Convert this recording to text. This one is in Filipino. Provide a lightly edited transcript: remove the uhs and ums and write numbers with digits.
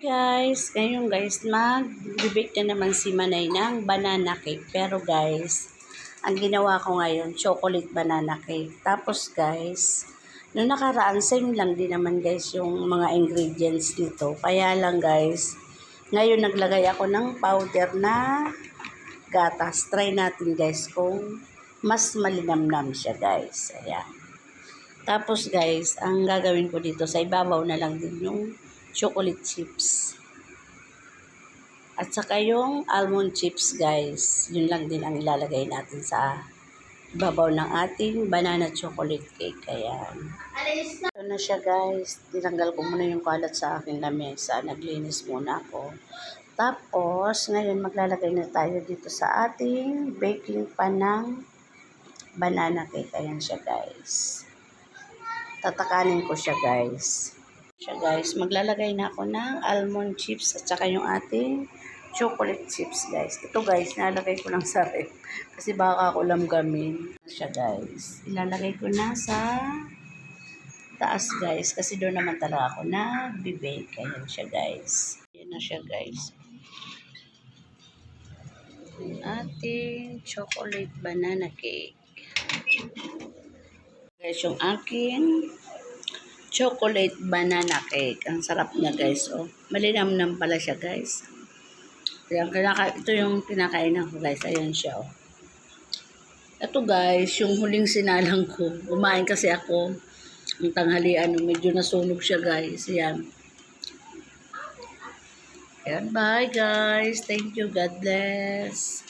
Guys, ngayon guys, mag-bake na naman si Manay ng banana cake. Pero guys, ang ginawa ko ngayon, chocolate banana cake. Tapos guys, noong nakaraan, same lang din naman guys yung mga ingredients nito. Kaya lang guys, ngayon naglagay ako ng powder na gatas. Try natin guys kung mas malinamnam siya guys. Ayan. Tapos guys, ang gagawin ko dito, sa ibabaw na lang din yung chocolate chips. At saka yung almond chips guys. Yun lang din ang ilalagay natin sa ibabaw ng ating banana chocolate cake. Ayan. Ito na siya guys. Tinanggal ko muna yung kalat sa aking lamesa. Naglinis muna ako. Tapos, ngayon maglalagay na tayo dito sa ating baking pan ng banana cake. Ayan siya guys. Tatakanin ko siya guys. Maglalagay na ako ng almond chips at saka yung ating chocolate chips guys. Ito guys, nalagay ko lang sa ref kasi baka ako lamgamin siya guys. Ilalagay ko na sa taas guys kasi doon naman talaga ako na bibake. Ayan siya guys. Ayan na siya guys. Ating chocolate banana cake. Guys, yung aking chocolate banana cake. Ang sarap niya guys. Oh, malinamnam pala siya guys. Ito yung kinakainan ko guys. Ayan siya. Oh. Ito guys, yung huling sinalang ko. Kumain kasi ako. Ang tanghalian. Medyo nasunog siya guys. Ayan. Ayan, bye guys. Thank you. God bless.